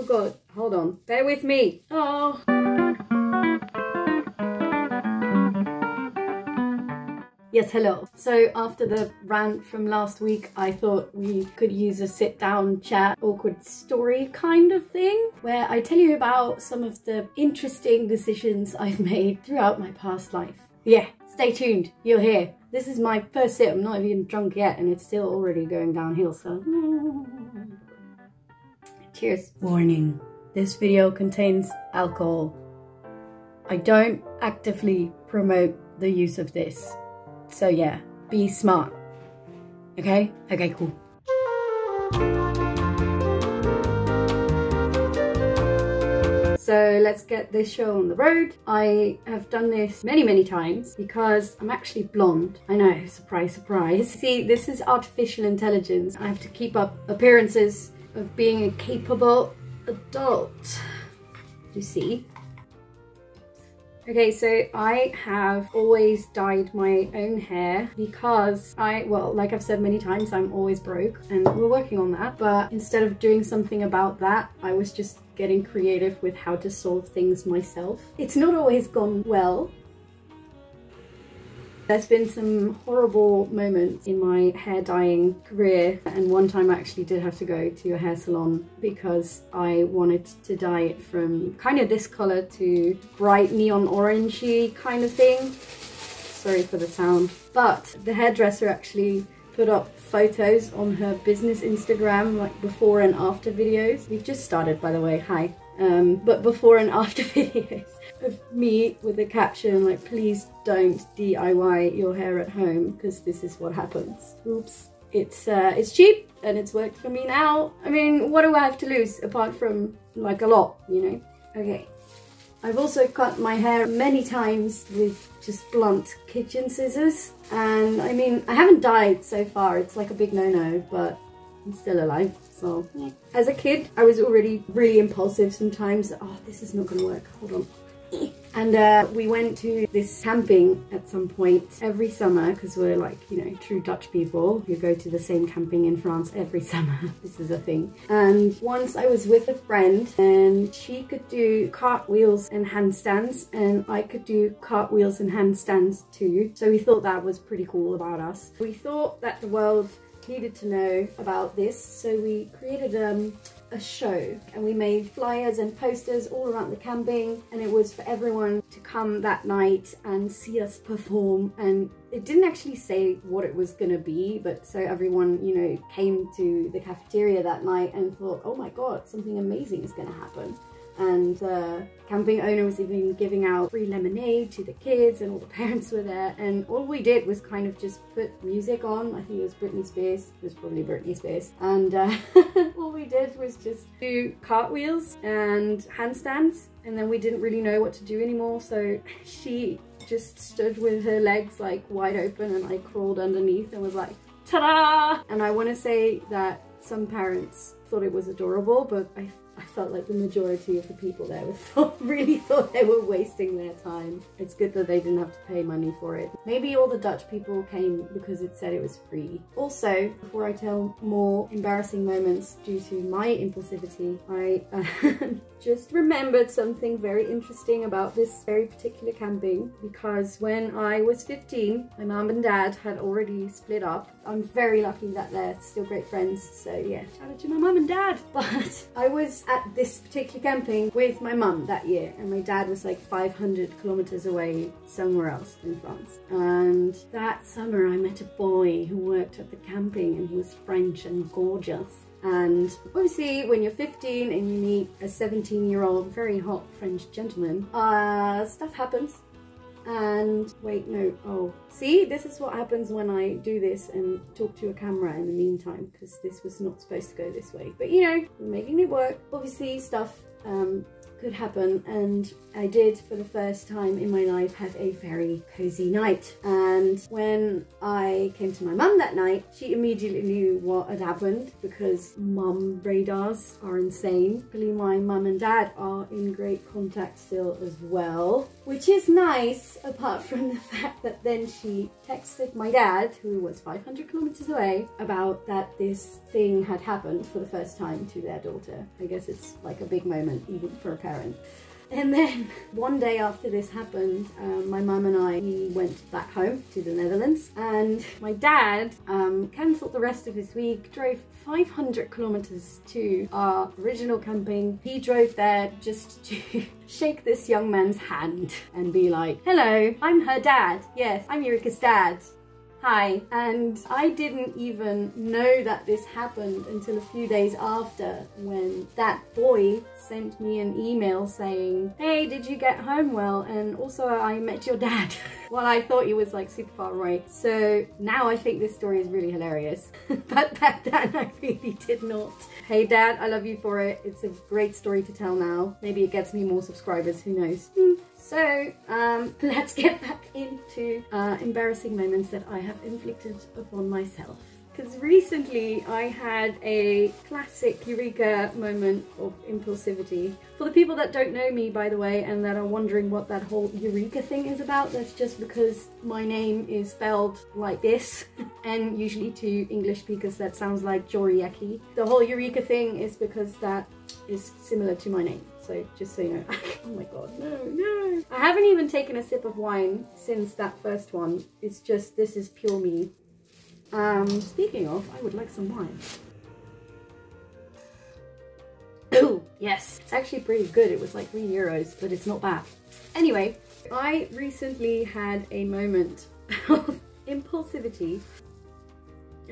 Oh god, hold on, bear with me. Oh. Yes, hello. So after the rant from last week, I thought we could use a sit down chat, awkward story kind of thing, where I tell you about some of the interesting decisions I've made throughout my past life. Yeah, stay tuned, you'll hear. This is my first sip, I'm not even drunk yet and it's still already going downhill, so... Cheers. Warning, this video contains alcohol. I don't actively promote the use of this. So yeah, be smart. Okay? Okay, cool. So let's get this show on the road. I have done this many times because I'm actually blonde. I know, surprise, surprise. See, this is artificial intelligence. I have to keep up appearances of being a capable adult. You see? Okay, so I have always dyed my own hair because well, like I've said many times, I'm always broke and we're working on that. But instead of doing something about that, I was just getting creative with how to solve things myself. It's not always gone well. There's been some horrible moments in my hair dyeing career, and one time I actually did have to go to a hair salon because I wanted to dye it from kind of this color to bright neon orangey kind of thing. Sorry for the sound. But the hairdresser actually put up photos on her business Instagram, like before and after videos. We've just started, by the way, hi. But before and after videos of me with a caption like, please don't DIY your hair at home because this is what happens. Oops. It's cheap and it's worked for me now. I mean, what do I have to lose apart from like a lot, you know? Okay. I've also cut my hair many times with just blunt kitchen scissors. And I mean, I haven't dyed so far. It's like a big no-no, but I'm still alive, so yeah. As a kid, I was already really impulsive sometimes. Oh, this is not gonna work, hold on. And we went to this camping at some point every summer because we're like, you know, true Dutch people. You go to the same camping in France every summer. This is a thing. And once I was with a friend and she could do cartwheels and handstands and I could do cartwheels and handstands too. So we thought that was pretty cool about us. We thought that the world needed to know about this, so we created a show and we made flyers and posters all around the camping, and it was for everyone to come that night and see us perform. And it didn't actually say what it was gonna be, but so everyone, you know, came to the cafeteria that night and thought, oh my god, something amazing is gonna happen. And the camping owner was even giving out free lemonade to the kids and all the parents were there. And all we did was kind of just put music on. I think it was Britney Spears. It was probably Britney Spears. And all we did was just do cartwheels and handstands. And then we didn't really know what to do anymore. So she just stood with her legs like wide open and I crawled underneath and was like, ta-da! And I want to say that some parents thought it was adorable, but I felt like the majority of the people there really thought they were wasting their time. It's good that they didn't have to pay money for it. Maybe all the Dutch people came because it said it was free. Also, before I tell more embarrassing moments due to my impulsivity, I just remembered something very interesting about this very particular camping, because when I was 15, my mum and dad had already split up. I'm very lucky that they're still great friends, so yeah, shout out to my mum and dad. But I was at this particular camping with my mum that year, and my dad was like 500 kilometers away somewhere else in France. And that summer I met a boy who worked at the camping, and he was French and gorgeous. And obviously when you're 15 and you meet a 17-year-old very hot French gentleman, stuff happens. And wait, no, oh, see, this is what happens when I do this and talk to a camera in the meantime, because this was not supposed to go this way, but you know, we're making it work. Obviously stuff could happen, and I did for the first time in my life have a very cozy night. And when I came to my mum that night, she immediately knew what had happened because mum radars are insane. Luckily my mum and dad are in great contact still as well, which is nice, apart from the fact that then she texted my dad, who was 500 kilometers away, about that this thing had happened for the first time to their daughter. I guess it's like a big moment even for a parent. And then one day after this happened, my mum and we went back home to the Netherlands, and my dad cancelled the rest of his week, drove 500 kilometers to our original camping. He drove there just to shake this young man's hand and be like, hello, I'm her dad. Yes, I'm Jorieke's dad. Hi. And I didn't even know that this happened until a few days after, when that boy sent me an email saying, hey, did you get home well? And also I met your dad. Well, I thought he was like super far away. So now I think this story is really hilarious. But back then I really did not. Hey dad, I love you for it. It's a great story to tell now. Maybe it gets me more subscribers, who knows? So let's get back into embarrassing moments that I have inflicted upon myself. Because recently I had a classic Eureka moment of impulsivity. For the people that don't know me, by the way, and that are wondering what that whole Eureka thing is about, that's just because my name is spelled like this. And usually to English speakers that sounds like Jorieke. The whole Eureka thing is because that is similar to my name. So just so you know. Oh my god, no. I haven't even taken a sip of wine since that first one. It's just, this is pure me. Speaking of, I would like some wine. Oh, yes. It's actually pretty good. It was like €3, but it's not bad. Anyway, I recently had a moment of impulsivity.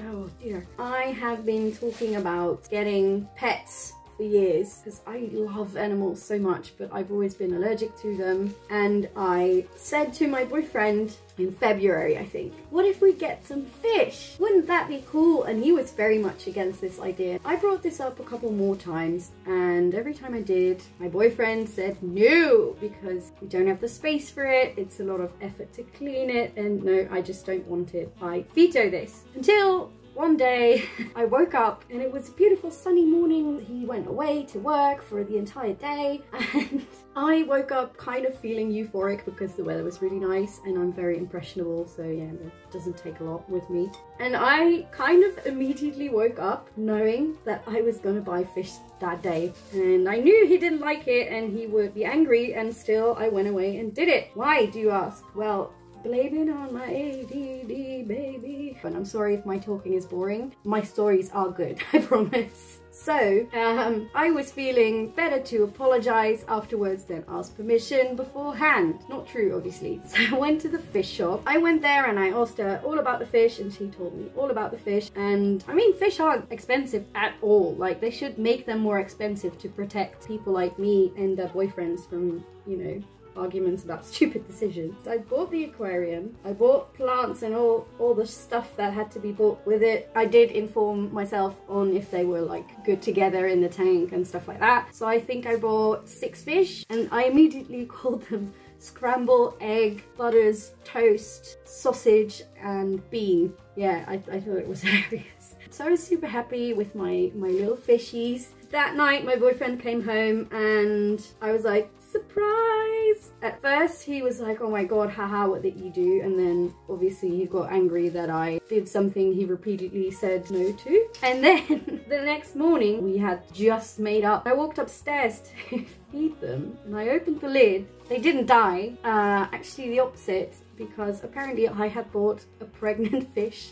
Oh dear. I have been talking about getting pets for years because I love animals so much, but I've always been allergic to them. And I said to my boyfriend in February, I think, what if we get some fish? Wouldn't that be cool? And he was very much against this idea. I brought this up a couple more times, and every time I did, my boyfriend said no, because we don't have the space for it. It's a lot of effort to clean it, and no, I just don't want it. I veto this. Until one day I woke up and it was a beautiful sunny morning. He went away to work for the entire day, and I woke up kind of feeling euphoric because the weather was really nice, and I'm very impressionable, so yeah, it doesn't take a lot with me. And I kind of immediately woke up knowing that I was gonna buy fish that day, and I knew he didn't like it and he would be angry, and still I went away and did it. Why, do you ask? Well, blame it on my ADD, baby. But I'm sorry if my talking is boring. My stories are good, I promise. So, I was feeling better to apologize afterwards than ask permission beforehand. Not true, obviously. So I went to the fish shop. I went there and I asked her all about the fish, and she told me all about the fish. And I mean, fish aren't expensive at all. Like, they should make them more expensive to protect people like me and their boyfriends from, you know, arguments about stupid decisions. So I bought the aquarium, I bought plants and all the stuff that had to be bought with it. I did inform myself on if they were like good together in the tank and stuff like that. So I think I bought 6 fish, and I immediately called them scramble, egg, butters, toast, sausage and bean. Yeah, I thought it was hilarious. So I was super happy with my little fishies. That night my boyfriend came home and I was like, surprise! At first he was like, oh my god, haha, what did you do? And then obviously he got angry that I did something he repeatedly said no to. And then the next morning we had just made up. I walked upstairs to feed them and I opened the lid. They didn't die, actually the opposite, because apparently I had bought a pregnant fish.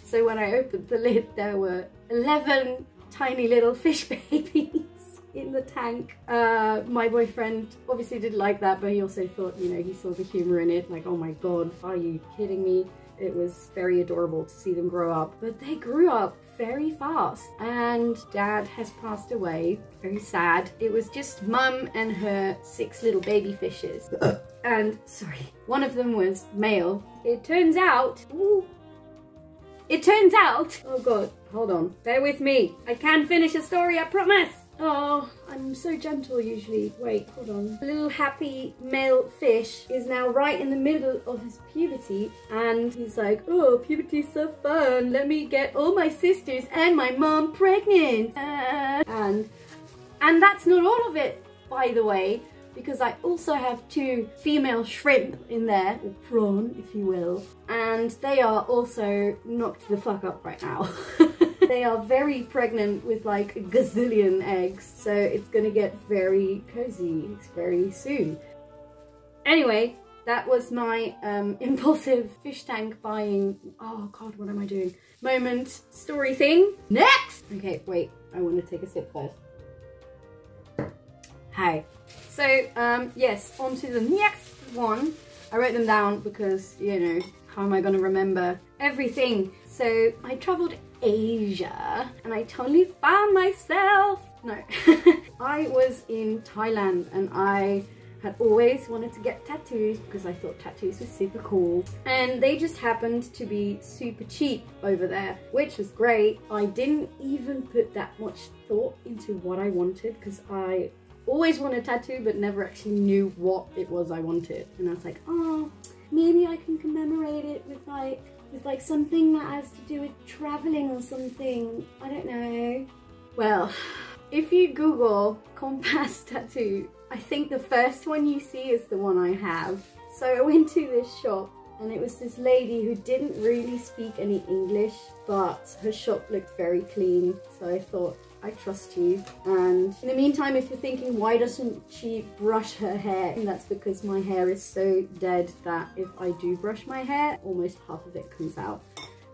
So when I opened the lid there were 11 tiny little fish babies in the tank. My boyfriend obviously didn't like that, but he also thought, you know, he saw the humor in it, like, oh my god, are you kidding me? It was very adorable to see them grow up, but they grew up very fast, and dad has passed away. Very sad. It was just mum and her 6 little baby fishes. And sorry, one of them was male. It turns out, oh god, hold on, bear with me. I can finish a story, I promise. Oh, I'm so gentle usually. Wait, hold on. The little happy male fish is now right in the middle of his puberty, and he's like, oh, puberty's so fun. Let me get all my sisters and my mom pregnant. And that's not all of it, by the way, because I also have 2 female shrimp in there, or prawn, if you will, and they are also knocked the fuck up right now. They are very pregnant with like a gazillion eggs, so it's gonna get very cozy very soon. Anyway, that was my impulsive fish tank buying, oh god, what am I doing, moment story thing. Next! Okay, wait, I want to take a sip first. Hi. So, yes, on to the next one. I wrote them down because, you know, how am I gonna remember everything? So, I travelled Asia and I totally found myself. No. I was in Thailand and I had always wanted to get tattoos because I thought tattoos were super cool, and they just happened to be super cheap over there, which was great. I didn't even put that much thought into what I wanted because I always wanted a tattoo but never actually knew what it was I wanted, and I was like, oh, maybe I can commemorate it with like something that has to do with traveling or something. I don't know. Well, if you Google compass tattoo, I think the first one you see is the one I have. So I went to this shop and it was this lady who didn't really speak any English, but her shop looked very clean. So I thought, I trust you. And in the meantime, if you're thinking, why doesn't she brush her hair? And that's because my hair is so dead that if I do brush my hair, almost half of it comes out.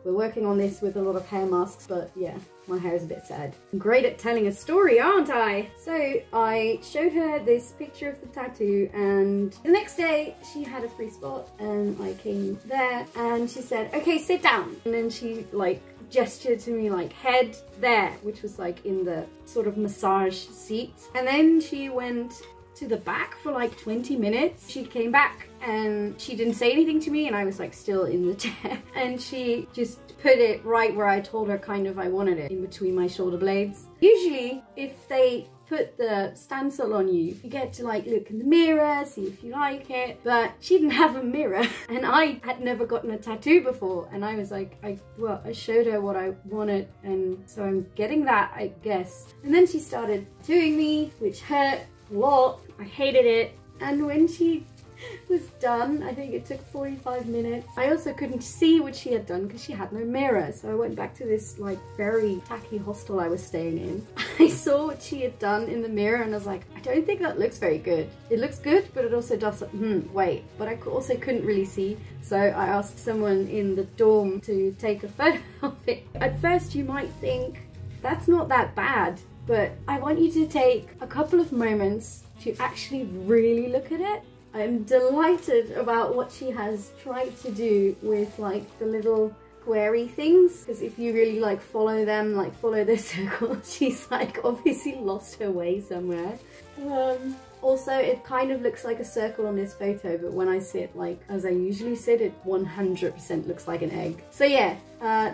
We're working on this with a lot of hair masks, but yeah, my hair is a bit sad. I'm great at telling a story, aren't I? So I showed her this picture of the tattoo, and the next day she had a free spot and I came there and she said, okay, sit down. And then she like gestured to me like head there, which was like in the sort of massage seat. And then she went to the back for like 20 minutes. She came back and she didn't say anything to me and I was like still in the chair, and she just put it right where I told her kind of I wanted it, in between my shoulder blades. Usually if they put the stencil on you, you get to like look in the mirror, see if you like it, but she didn't have a mirror and I had never gotten a tattoo before, and I was like, I showed her what I wanted, and so I'm getting that, I guess. And then she started tattooing me, which hurt a lot. I hated it, and when she was done, I think it took 45 minutes. I also couldn't see what she had done because she had no mirror, so I went back to this like very tacky hostel I was staying in. I saw what she had done in the mirror and I was like, I don't think that looks very good. It looks good, but it also does, wait. But I also couldn't really see, so I asked someone in the dorm to take a photo of it. At first you might think, that's not that bad, but I want you to take a couple of moments to actually really look at it. I'm delighted about what she has tried to do with like the little squarey things, because if you really like follow them, like follow the circle, she's like obviously lost her way somewhere. Also, it kind of looks like a circle on this photo, but when I sit like as I usually sit, it 100% looks like an egg. So yeah,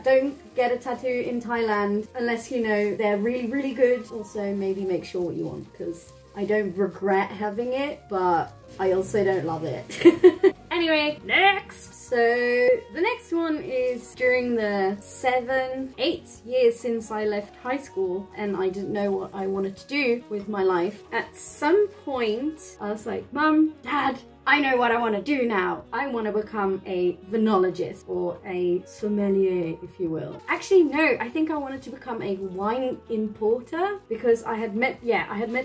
don't get a tattoo in Thailand unless you know they're really, really good. Also, maybe make sure what you want, because I don't regret having it, but I also don't love it. Anyway, next! So the next one is during the 7-8 years since I left high school and I didn't know what I wanted to do with my life. At some point I was like, Mum, Dad, I know what I want to do now. I want to become a venologist, or a sommelier, if you will. Actually, no, I think I wanted to become a wine importer, because I had met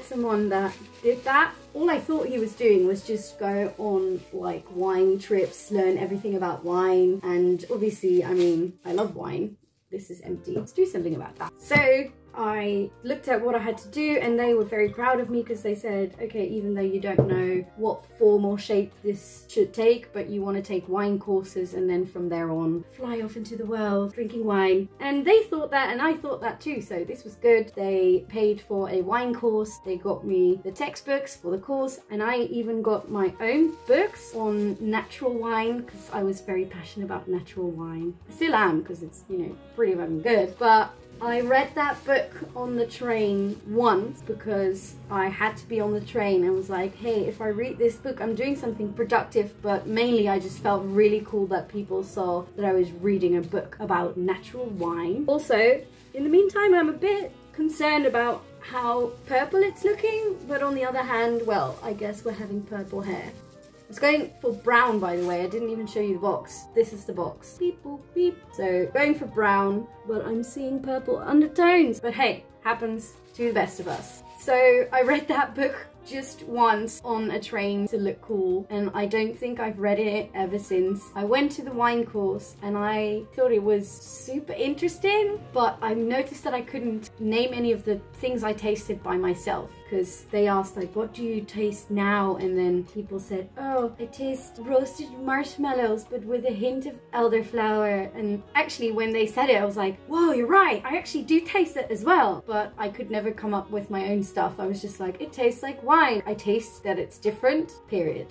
someone that did that. All I thought he was doing was just go on like wine trips, learn everything about wine, and obviously, I mean, I love wine. This is empty. Let's do something about that. So I looked at what I had to do and they were very proud of me, because they said, okay, even though you don't know what form or shape this should take, but you want to take wine courses and then from there on fly off into the world drinking wine. And they thought that and I thought that too, so this was good. They paid for a wine course, they got me the textbooks for the course, and I even got my own books on natural wine, because I was very passionate about natural wine. I still am, because it's, you know, pretty fucking good. But I read that book on the train once because I had to be on the train and was like, hey, if I read this book, I'm doing something productive, but mainly I just felt really cool that people saw that I was reading a book about natural wine. Also, in the meantime, I'm a bit concerned about how purple it's looking, but on the other hand, well, I guess we're having purple hair. I was going for brown, by the way. I didn't even show you the box. This is the box. Beep, boop, beep. So going for brown, but I'm seeing purple undertones. But hey, happens to the best of us. So I read that book just once on a train to look cool, and I don't think I've read it ever since. I went to the wine course and I thought it was super interesting, but I noticed that I couldn't name any of the things I tasted by myself, because they asked like, what do you taste now? And then people said, oh, I taste roasted marshmallows but with a hint of elderflower. And actually when they said it, I was like, whoa, you're right, I actually do taste it as well. But I could never come up with my own stuff. I was just like, it tastes like wine. I taste that it's different, period.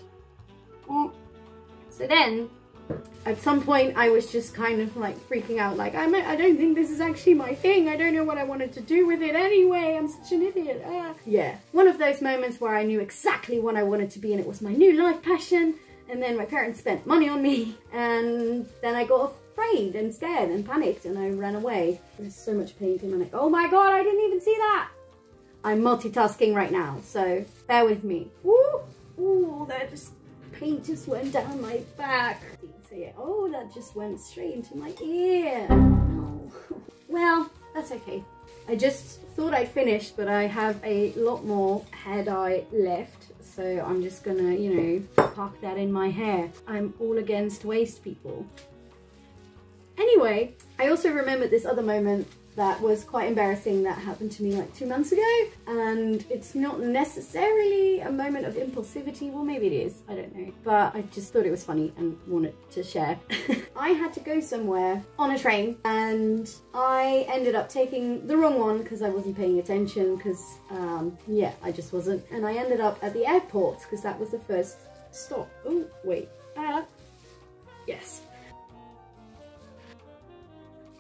So then at some point I was just kind of like freaking out, like I don't think this is actually my thing. I don't know what I wanted to do with it anyway. I'm such an idiot. Yeah, one of those moments where I knew exactly what I wanted to be and it was my new life passion, and then my parents spent money on me and then I got afraid and scared and panicked and I ran away. There's so much paint in my neck. Oh my god, I didn't even see that. I'm multitasking right now, so bear with me. Ooh, ooh, that just paint just went down my back. So yeah, oh, that just went straight into my ear. No. Well, that's okay. I just thought I'd finished, but I have a lot more hair dye left, so I'm just gonna, you know, park that in my hair. I'm all against waste, people. Anyway, I also remembered this other moment that was quite embarrassing that happened to me like 2 months ago, and it's not necessarily a moment of impulsivity. Well, maybe it is, I don't know, but I just thought it was funny and wanted to share. I had to go somewhere on a train and I ended up taking the wrong one because I wasn't paying attention, because yeah, I just wasn't, and I ended up at the airport because that was the first stop. Oh wait, yes,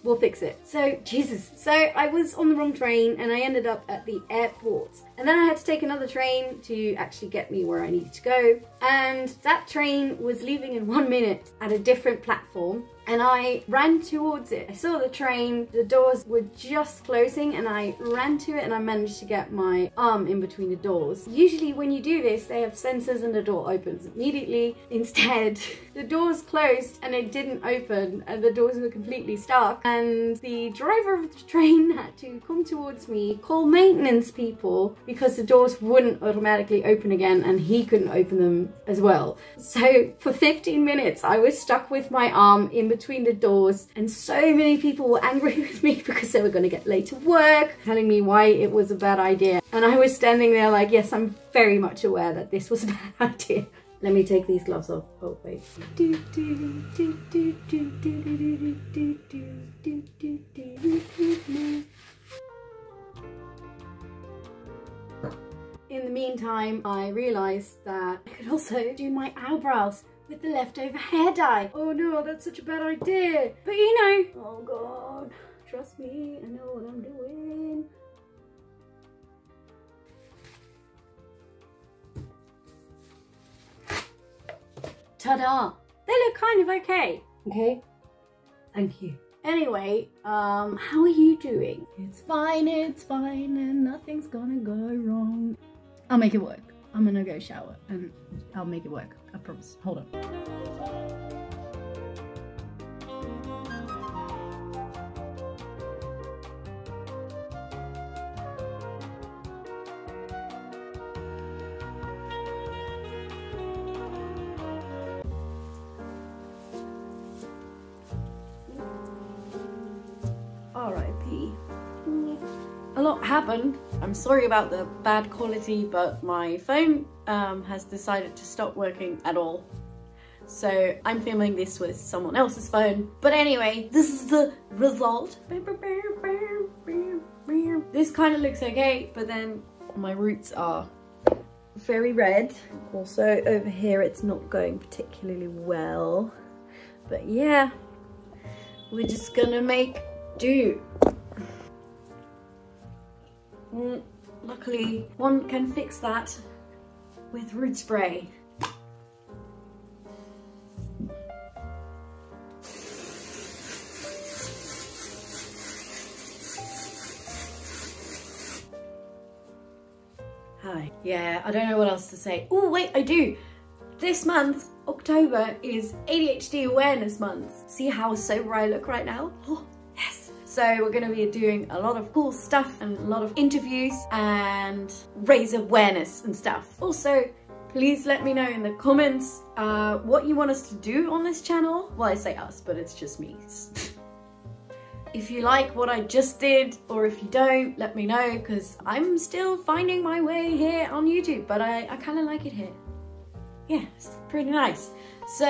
we'll fix it. So, Jesus. So I was on the wrong train and I ended up at the airport. And then I had to take another train to actually get me where I needed to go. And that train was leaving in 1 minute at a different platform. And I ran towards it. I saw the train, the doors were just closing and I ran to it and I managed to get my arm in between the doors. Usually when you do this, they have sensors and the door opens immediately. Instead, the doors closed and it didn't open and the doors were completely stuck. And the driver of the train had to come towards me, call maintenance people, because the doors wouldn't automatically open again and he couldn't open them as well. So for 15 minutes, I was stuck with my arm in between the doors, and so many people were angry with me because they were going to get late to work, telling me why it was a bad idea. And I was standing there like, yes, I'm very much aware that this was a bad idea. Let me take these gloves off. Oh, wait. In the meantime, I realized that I could also do my eyebrows with the leftover hair dye. Oh no, that's such a bad idea. But you know, oh god, trust me, I know what I'm doing. Ta-da! They look kind of okay. Okay? Thank you. Anyway, how are you doing? It's fine, and nothing's gonna go wrong. I'll make it work. I'm gonna go shower and I'll make it work. I promise. Hold on. R.I.P. A lot happened. I'm sorry about the bad quality, but my phone has decided to stop working at all. So I'm filming this with someone else's phone. But anyway, this is the result. This kind of looks okay, but then my roots are very red. Also over here it's not going particularly well. But yeah, we're just gonna make do. Luckily, one can fix that with root spray. Hi. Yeah, I don't know what else to say. Oh wait, I do. This month, October, is ADHD Awareness Month. See how sober I look right now? Oh, yes. So we're going to be doing a lot of cool stuff and a lot of interviews and raise awareness and stuff. Also, please let me know in the comments what you want us to do on this channel. Well, I say us, but it's just me. If you like what I just did, or if you don't, let me know, because I'm still finding my way here on YouTube, but I kind of like it here. Yeah, it's pretty nice. So,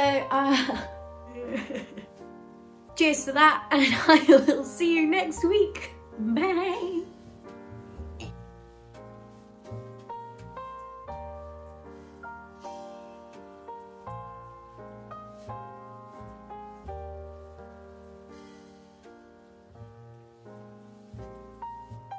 cheers to that, and I will see you next week. Bye!